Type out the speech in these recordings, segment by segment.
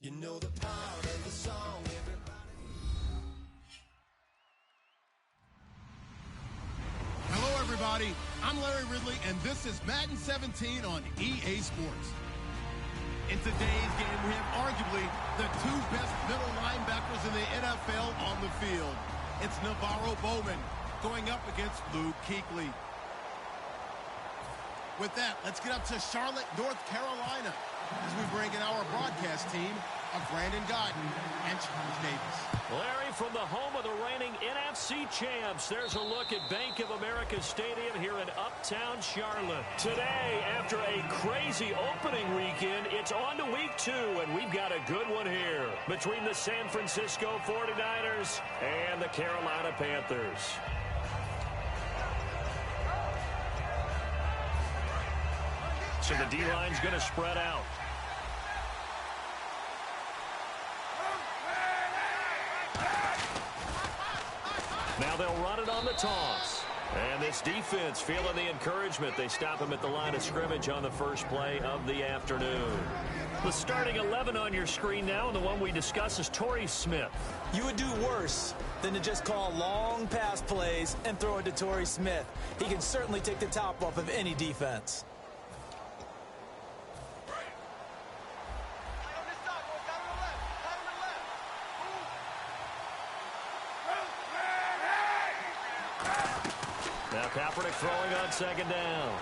You know the power of the song, everybody. Hello, everybody. I'm Larry Ridley, and this is Madden 17 on EA Sports. In today's game, we have arguably the two best middle linebackers in the NFL on the field. It's Navarro Bowman going up against Luke Kuechly. With that, let's get up to Charlotte, North Carolina, as we bring in our broadcast team of Brandon Gaudin and Charles Davis. Larry, from the home of the reigning NFC champs, there's a look at Bank of America Stadium here in Uptown Charlotte. Today, after a crazy opening weekend, it's on to week 2, and we've got a good one here between the San Francisco 49ers and the Carolina Panthers. So the D-line's going to spread out. Now they'll run it on the toss. And this defense feeling the encouragement. They stop him at the line of scrimmage on the first play of the afternoon. The starting 11 on your screen now, and the one we discuss is Torrey Smith. You would do worse than to just call long pass plays and throw it to Torrey Smith. He can certainly take the top off of any defense. Now Kaepernick throwing on second down.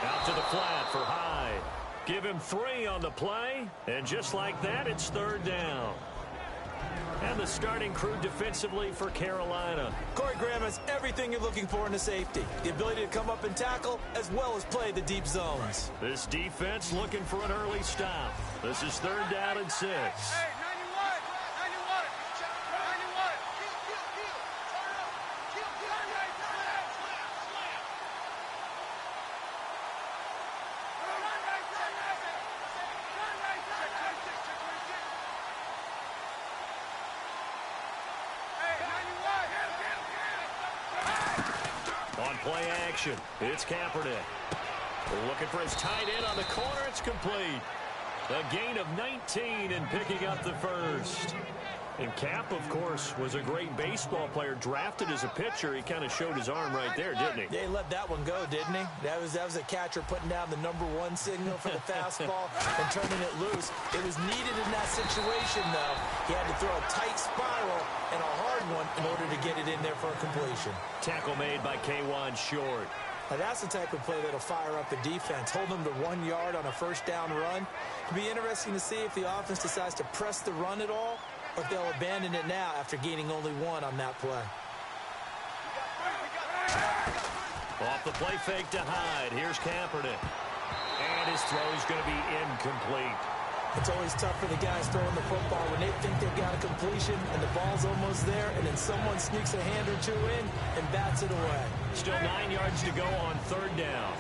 Out to the flat for Hyde. Give him 3 on the play, and just like that, it's third down. And the starting crew defensively for Carolina. Corey Graham has everything you're looking for in a safety. The ability to come up and tackle, as well as play the deep zones. This defense looking for an early stop. This is third down and 6. On play action, it's Kaepernick. Looking for his tight end on the corner. It's complete. A gain of 19 and picking up the first. And Cap, of course, was a great baseball player, drafted as a pitcher. He kind of showed his arm right there, didn't he? Yeah, he let that one go, didn't he? That was a catcher putting down the #1 signal for the fastball and turning it loose. It was needed in that situation, though. He had to throw a tight spiral and a hard one in order to get it in there for a completion. Tackle made by K'Wan Short. Now, that's the type of play that'll fire up the defense. Hold them to 1 yard on a first down run. It'll be interesting to see if the offense decides to press the run at all, or if they'll abandon it now after gaining only 1 on that play. Off the play fake to Hyde. Here's Kaepernick. And his throw's going to be incomplete. It's always tough for the guys throwing the football when they think they've got a completion and the ball's almost there, and then someone sneaks a hand or 2 in and bats it away. Still 9 yards to go on third down.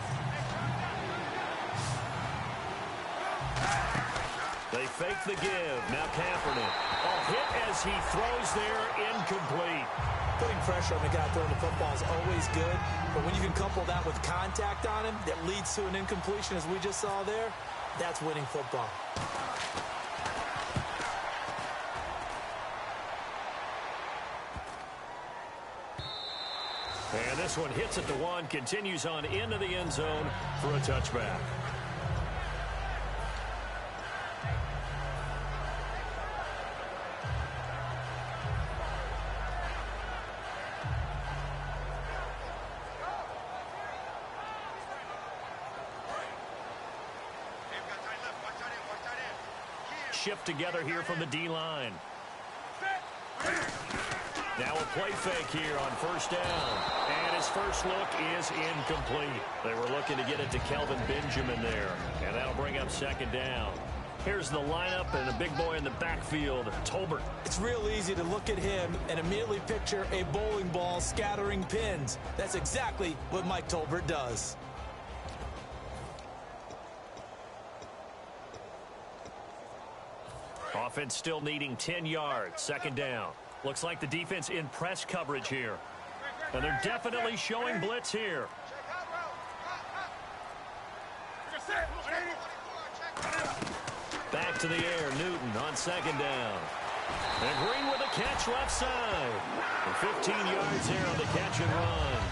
They fake the give. Now Kaepernick. A hit as he throws there, incomplete. Putting pressure on the guy throwing the football is always good, but when you can couple that with contact on him that leads to an incompletion, as we just saw there, that's winning football. And this one hits at the 1, continues on into the end zone for a touchback. Shift together here from the D-line. Now a play fake here on first down. And his first look is incomplete. They were looking to get it to Kelvin Benjamin there. And that'll bring up second down. Here's the lineup and a big boy in the backfield, Tolbert. It's real easy to look at him and immediately picture a bowling ball scattering pins. That's exactly what Mike Tolbert does. Offense still needing 10 yards. Second down. Looks like the defense in press coverage here. And they're definitely showing blitz here. Back to the air. Newton on second down. And Green with a catch left side. And 15 yards there on the catch and run.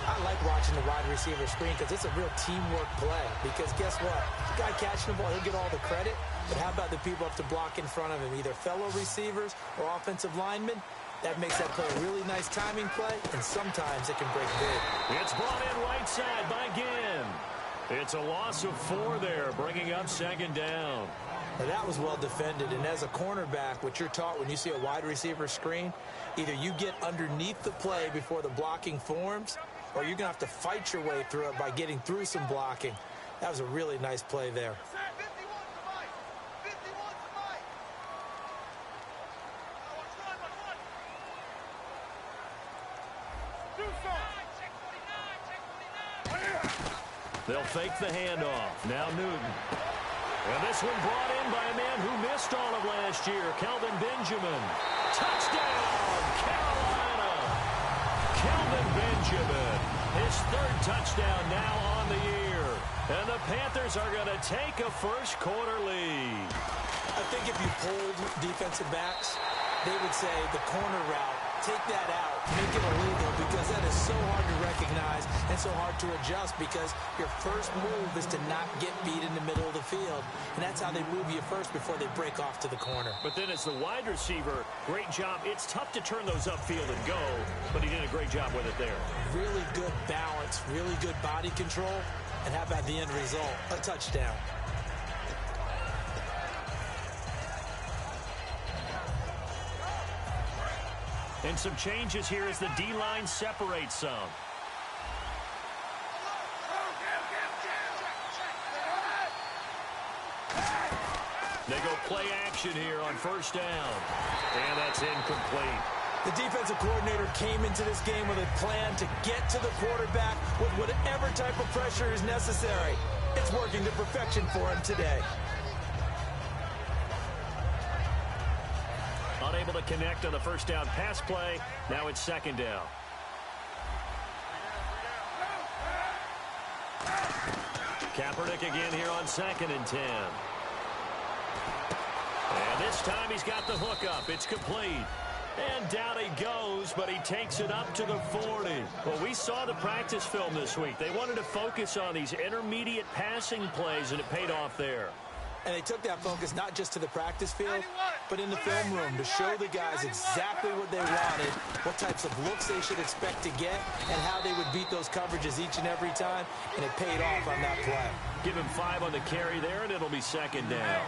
I like watching the wide receiver screen because it's a real teamwork play. Because guess what? The guy catching the ball, he'll get all the credit. But how about the people up to block in front of him, either fellow receivers or offensive linemen? That makes that play a really nice timing play, and sometimes it can break big. It's brought in right side by Ginn. It's a loss of 4 there, bringing up second down. Now that was well defended, and as a cornerback, what you're taught when you see a wide receiver screen, either you get underneath the play before the blocking forms, or you're going to have to fight your way through it by getting through some blocking. That was a really nice play there. They'll fake the handoff. Now Newton. And this one brought in by a man who missed all of last year, Kelvin Benjamin. Touchdown, Carolina! Kelvin Benjamin, his 3rd touchdown now on the year. And the Panthers are going to take a first quarter lead. I think if you polled defensive backs, they would say the corner route, take that out, make it illegal, because that is so hard to recognize and so hard to adjust, because your first move is to not get beat in the middle of the field. And that's how they move you first before they break off to the corner. But then as the wide receiver, great job. It's tough to turn those upfield and go, but he did a great job with it there. Really good balance, really good body control. And how about the end result? A touchdown. And some changes here as the D-line separates some. They go play action here on first down. And that's incomplete. The defensive coordinator came into this game with a plan to get to the quarterback with whatever type of pressure is necessary. It's working to perfection for him today. Unable to connect on the first down pass play. Now it's second down. Kaepernick again here on 2nd and 10. And this time he's got the hook up. It's complete. And down he goes, but he takes it up to the 40. Well, we saw the practice film this week. They wanted to focus on these intermediate passing plays, and it paid off there. And they took that focus not just to the practice field, but in the film room to show the guys exactly what they wanted, what types of looks they should expect to get, and how they would beat those coverages each and every time, and it paid off on that play. Give him 5 on the carry there, and it'll be second down.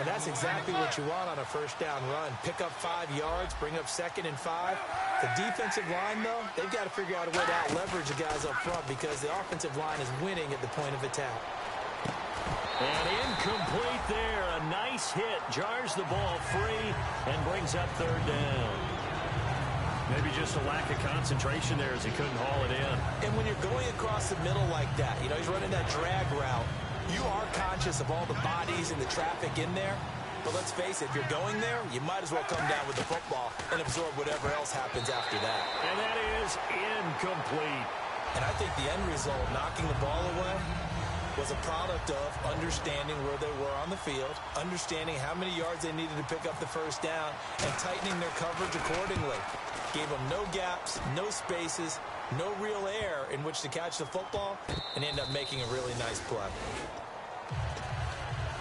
And that's exactly what you want on a first down run. Pick up 5 yards, bring up 2nd and 5. The defensive line, though, they've got to figure out a way to out-leverage the guys up front because the offensive line is winning at the point of attack. And incomplete there. A nice hit. Jars the ball free and brings up 3rd down. Maybe just a lack of concentration there as he couldn't haul it in. And when you're going across the middle like that, you know, he's running that drag route, you are conscious of all the bodies and the traffic in there. But let's face it, if you're going there, you might as well come down with the football and absorb whatever else happens after that. And that is incomplete. And I think the end result, knocking the ball away, was a product of understanding where they were on the field, understanding how many yards they needed to pick up the first down, and tightening their coverage accordingly. Gave them no gaps, no spaces, no real air in which to catch the football, and end up making a really nice play.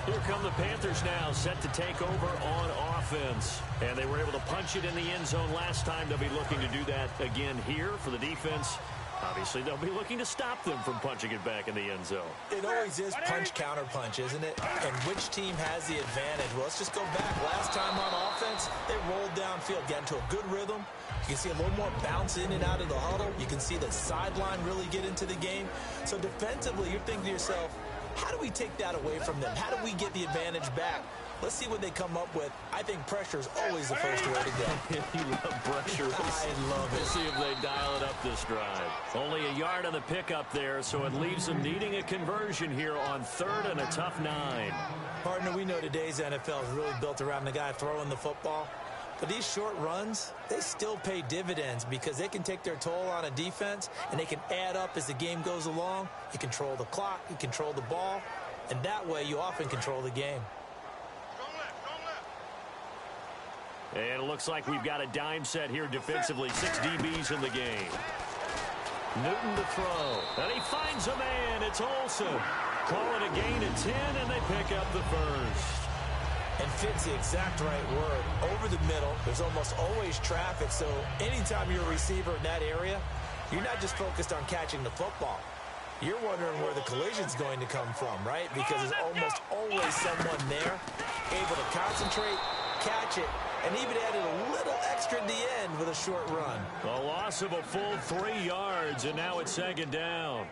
Here come the Panthers now, set to take over on offense. And they were able to punch it in the end zone last time. They'll be looking to do that again here for the defense. Obviously, they'll be looking to stop them from punching it back in the end zone. It always is punch-counter-punch, isn't it? And which team has the advantage? Well, let's just go back. Last time on offense, they rolled downfield, got into a good rhythm. You can see a little more bounce in and out of the huddle. You can see the sideline really get into the game. So defensively, you're thinking to yourself, how do we take that away from them? How do we get the advantage back? Let's see what they come up with. I think pressure is always the first way to go. You love pressure. I love it. We'll see if they dial it up this drive. Only a yard on the pickup there, so it leaves them needing a conversion here on 3rd and a tough 9. Partner, we know today's NFL is really built around the guy throwing the football. But these short runs, they still pay dividends because they can take their toll on a defense, and they can add up as the game goes along. You control the clock, you control the ball, and that way you often control the game. And it looks like we've got a dime set here defensively. 6 DBs in the game. Newton to throw. And he finds a man. It's Olsen. Call it a gain of 10, and they pick up the first. And fits the exact right word. Over the middle, there's almost always traffic, so anytime you're a receiver in that area, you're not just focused on catching the football. You're wondering where the collision's going to come from, right? Because there's almost always someone there able to concentrate, catch it, and even added a little extra at the end with a short run. A loss of a full 3 yards, and now it's second down.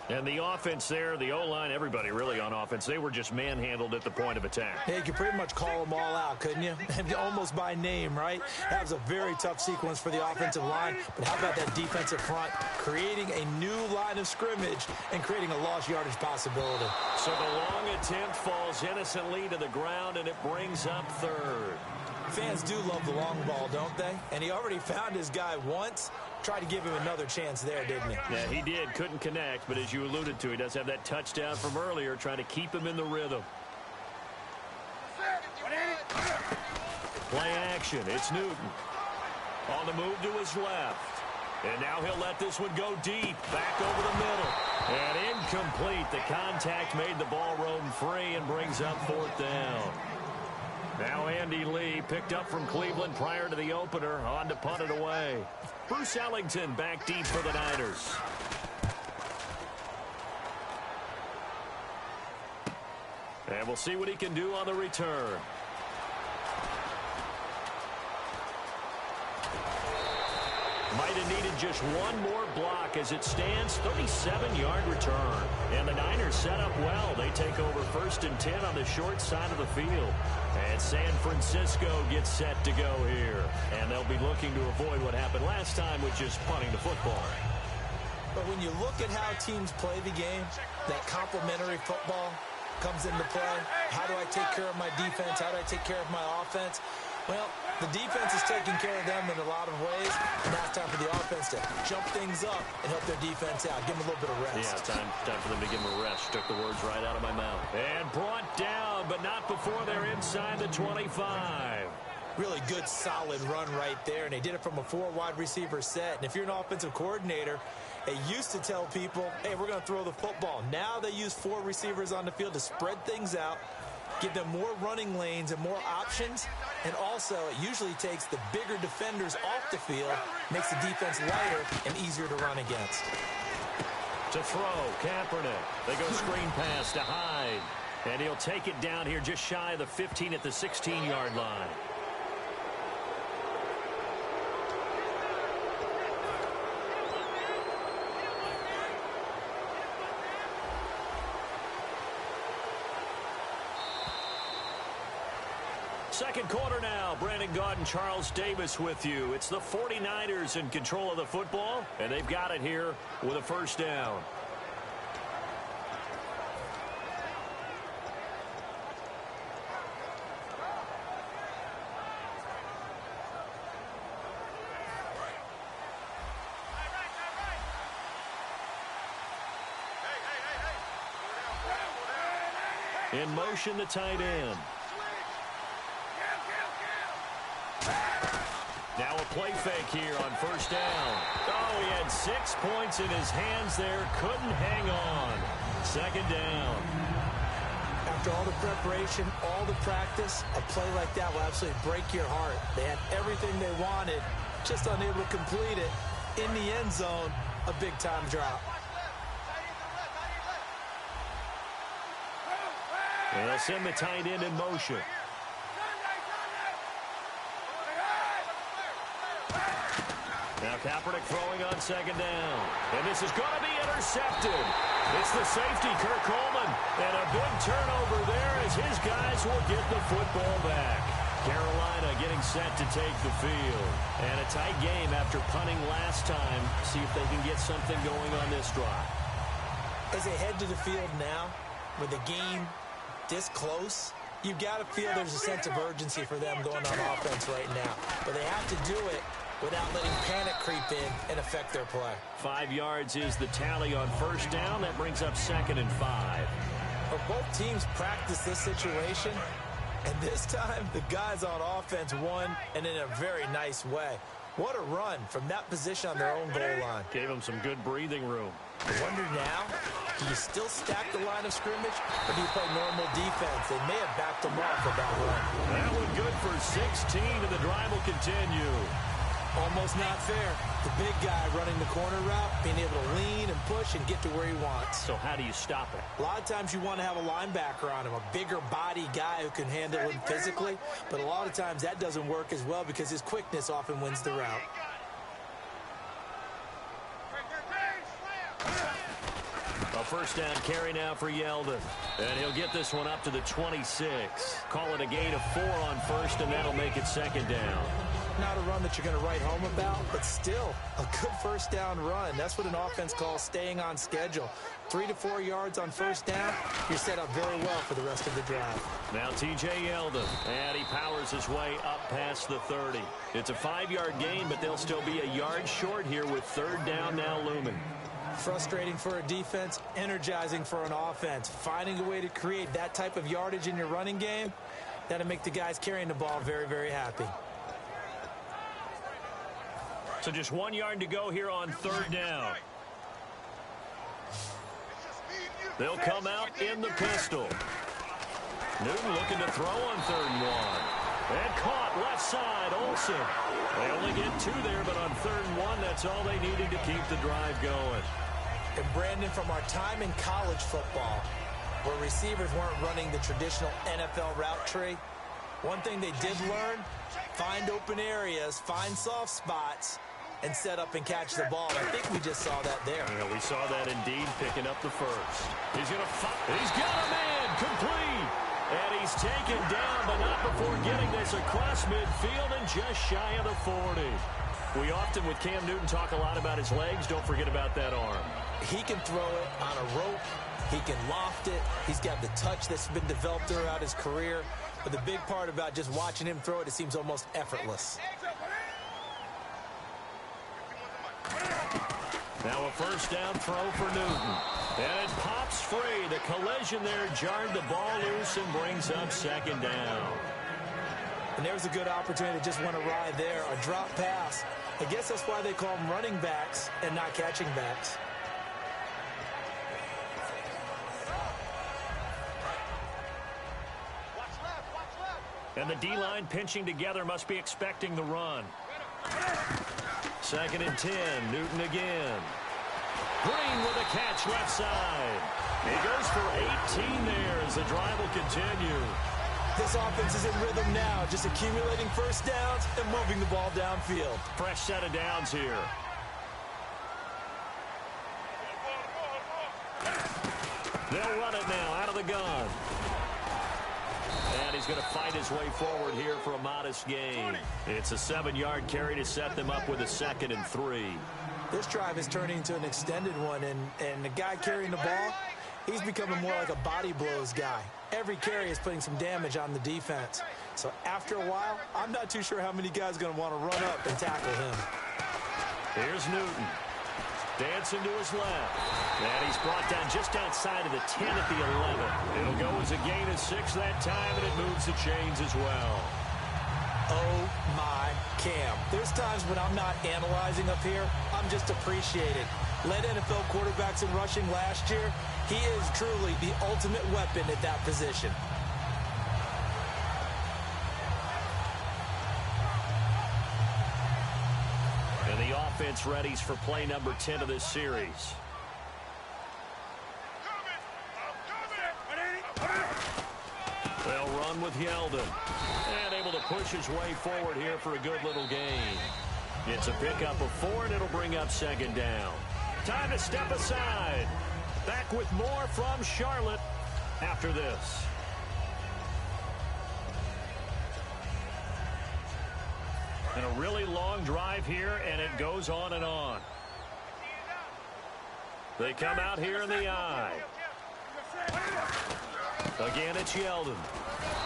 And the offense there, the O-line, everybody really on offense, they were just manhandled at the point of attack. Yeah, you could pretty much call them all out, couldn't you? Almost by name, right? That was a very tough sequence for the offensive line. But how about that defensive front creating a new line of scrimmage and creating a lost yardage possibility? So the long attempt falls innocently to the ground, and it brings up third. Fans do love the long ball, don't they? And he already found his guy once. Tried to give him another chance there, didn't he? Yeah, he did. Couldn't connect, but as you alluded to, he does have that touchdown from earlier, trying to keep him in the rhythm. Play action. It's Newton. On the move to his left. And now he'll let this one go deep. Back over the middle. And incomplete. The contact made the ball roam free and brings up fourth down. Now Andy Lee, picked up from Cleveland prior to the opener, on to punt it away. Bruce Ellington back deep for the Niners. And we'll see what he can do on the return. Might have needed just one more block as it stands. 37-yard return. And the Niners set up well. They take over 1st and 10 on the short side of the field. And San Francisco gets set to go here. And they'll be looking to avoid what happened last time, which is punting the football. But when you look at how teams play the game, that complementary football comes into play. How do I take care of my defense? How do I take care of my offense? Well, the defense is taking care of them in a lot of ways. And now it's time for the offense to jump things up and help their defense out. Give them a little bit of rest. Yeah, time for them to give them a rest. Took the words right out of my mouth. And brought down, but not before they're inside the 25. Really good, solid run right there. And they did it from a 4 wide receiver set. And if you're an offensive coordinator, they used to tell people, hey, we're going to throw the football. Now they use 4 receivers on the field to spread things out, give them more running lanes and more options. And also, it usually takes the bigger defenders off the field, makes the defense lighter and easier to run against. To throw, Kaepernick. They go screen pass to Hyde. And he'll take it down here just shy of the 15 at the 16-yard line. Second quarter now. Brandon Gaudin and Charles Davis with you. It's the 49ers in control of the football, and they've got it here with a first down. In motion, the tight end. Now a play fake here on first down. Oh, he had 6 points in his hands there. Couldn't hang on. Second down. After all the preparation, all the practice, a play like that will absolutely break your heart. They had everything they wanted, just unable to complete it. In the end zone, a big-time drop. And they'll send the tight end in motion. Now Kaepernick throwing on second down. And this is going to be intercepted. It's the safety, Kirk Coleman. And a big turnover there as his guys will get the football back. Carolina getting set to take the field. And a tight game after punting last time. See if they can get something going on this drive. As they head to the field now, with the game this close, you've got to feel there's a sense of urgency for them going on offense right now. But they have to do it without letting panic creep in and affect their play. 5 yards is the tally on first down. That brings up 2nd and 5. But both teams practice this situation And this time, the guys on offense won, and in a very nice way. What a run from that position on their own goal line. Gave them some good breathing room. I wonder now, do you still stack the line of scrimmage, or do you play normal defense? They may have backed them off for that run. That one good for 16, and the drive will continue. Almost not fair. The big guy running the corner route, being able to lean and push and get to where he wants. So how do you stop it? A lot of times you want to have a linebacker on him, a bigger body guy who can handle him physically, but a lot of times that doesn't work as well because his quickness often wins the route. A first down carry now for Yeldon. And he'll get this one up to the 26. Call it a gain of 4 on first, and that'll make it second down. Not a run that you're going to write home about, but still a good first down run. That's what an offense calls staying on schedule. 3 to 4 yards on first down, you're set up very well for the rest of the drive. Now T.J. Yeldon, and he powers his way up past the 30. It's a 5-yard gain, but they'll still be a yard short here with third down now looming. Frustrating for a defense, energizing for an offense. Finding a way to create that type of yardage in your running game, that'll make the guys carrying the ball very, very happy. So just 1 yard to go here on third down. They'll come out in the pistol. Newton looking to throw on 3rd and 1. And caught left side, Olsen. They only get 2 there, but on 3rd and 1, that's all they needed to keep the drive going. And Brandon, from our time in college football, where receivers weren't running the traditional NFL route tree, one thing they did learn, find open areas, find soft spots, and set up and catch the ball. I think we just saw that there. Yeah, we saw that indeed, picking up the first. He's going to fight. He's got a man, complete. And he's taken down, but not before getting this across midfield and just shy of the 40. We often, with Cam Newton, talk a lot about his legs. Don't forget about that arm. He can throw it on a rope. He can loft it. He's got the touch that's been developed throughout his career. But the big part about just watching him throw it, it seems almost effortless. Now a first down throw for Newton. And it pops free. The collision there jarred the ball loose and brings up second down. And there's a good opportunity to just want to ride there. A drop pass. I guess that's why they call them running backs and not catching backs. And the D-line pinching together must be expecting the run. 2nd and 10. Newton again. Green with a catch left side. He goes for 18 there as the drive will continue. This offense is in rhythm now, just accumulating first downs and moving the ball downfield. Fresh set of downs here. They'll run it now out of the gun. And he's going to fight his way forward here for a modest gain. It's a 7-yard carry to set them up with a 2nd and 3. This drive is turning into an extended one, and the guy carrying the ball, he's becoming more like a body blows guy. Every carry is putting some damage on the defense. So after a while, I'm not too sure how many guys are going to want to run up and tackle him. Here's Newton. Dancing to his left. And he's brought down just outside of the 10 at the 11. It'll go as a gain of 6 that time, and it moves the chains as well. Oh, my Cam. There's times when I'm not analyzing up here. I'm just appreciating. Led NFL quarterbacks in rushing last year. He is truly the ultimate weapon at that position. And the offense readies for play number 10 of this series. They'll run with Yeldon. And able to push his way forward here for a good little gain. It's a pickup of 4, and it'll bring up second down. Time to step aside. Back with more from Charlotte after this. And a really long drive here, and it goes on and on. They come out here in the I. Again, it's Yeldon.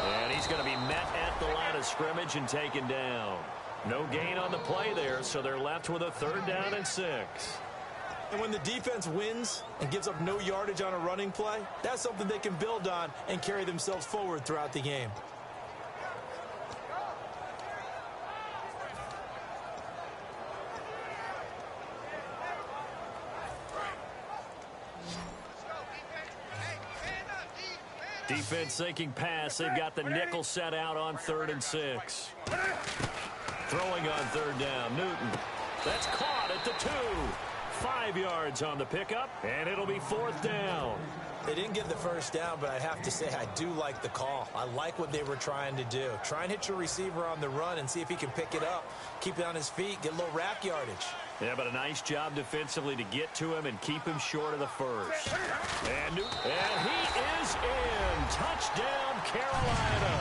And he's going to be met at the line of scrimmage and taken down. No gain on the play there, so they're left with a 3rd down and 6. And when the defense wins and gives up no yardage on a running play, that's something they can build on and carry themselves forward throughout the game. Defense thinking pass. They've got the nickel set out on 3rd and 6. Throwing on 3rd down. Newton. That's caught at the 2. 5 yards on the pickup, and it'll be 4th down. They didn't get the first down, but I have to say I do like the call. I like what they were trying to do. Try and hit your receiver on the run and see if he can pick it up. Keep it on his feet, get a little rack yardage. Yeah, but a nice job defensively to get to him and keep him short of the first. And he is in. Touchdown, Carolina.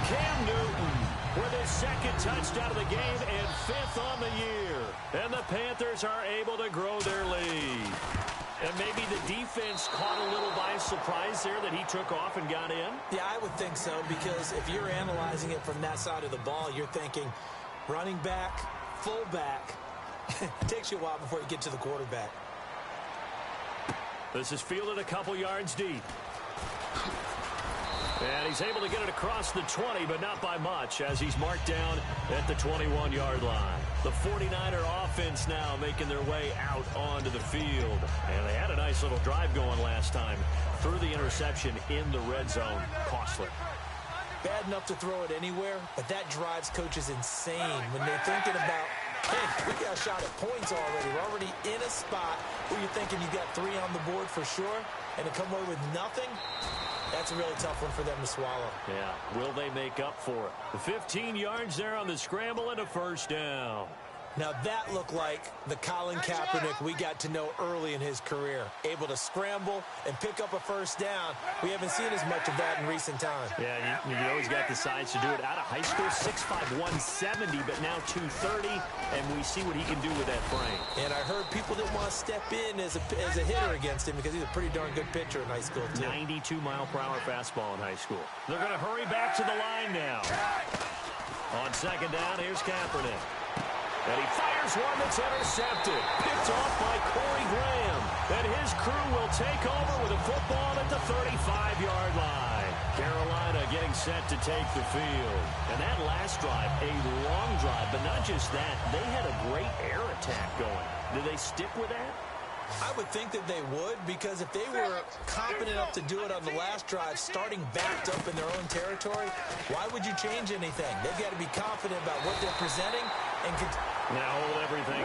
Cam Newton with his 2nd touchdown of the game and 5th on the year. And the Panthers are able to grow their lead. And maybe the defense caught a little by surprise there that he took off and got in? Yeah, I would think so, because if you're analyzing it from that side of the ball, you're thinking running back, fullback. It takes you a while before you get to the quarterback. This is fielded a couple yards deep. And he's able to get it across the 20, but not by much, as he's marked down at the 21-yard line. The 49er offense now making their way out onto the field. And they had a nice little drive going last time through the interception in the red zone. Costly. Bad enough to throw it anywhere, but that drives coaches insane when they're thinking about, hey, we got a shot at points already. We're already in a spot where you're thinking you got 3 on the board for sure, and to come away with nothing, that's a really tough one for them to swallow. Yeah, will they make up for it? The 15 yards there on the scramble and a 1st down. Now that looked like the Colin Kaepernick we got to know early in his career. Able to scramble and pick up a 1st down. We haven't seen as much of that in recent times. Yeah, you always got the size to do it. Out of high school, 6'5", 170, but now 230, and we see what he can do with that frame. And I heard people didn't want to step in as a hitter against him because he's a pretty darn good pitcher in high school, too. 92-mile-per-hour fastball in high school. They're going to hurry back to the line now. On 2nd down, here's Kaepernick. And he fires one that's intercepted. Picked off by Corey Graham. And his crew will take over with a football at the 35-yard line. Carolina getting set to take the field. And that last drive, a long drive. But not just that, they had a great air attack going. Did they stick with that? I would think that they would, because if they were confident enough to do it on the last drive, starting backed up in their own territory, why would you change anything? They've got to be confident about what they're presenting and now hold everything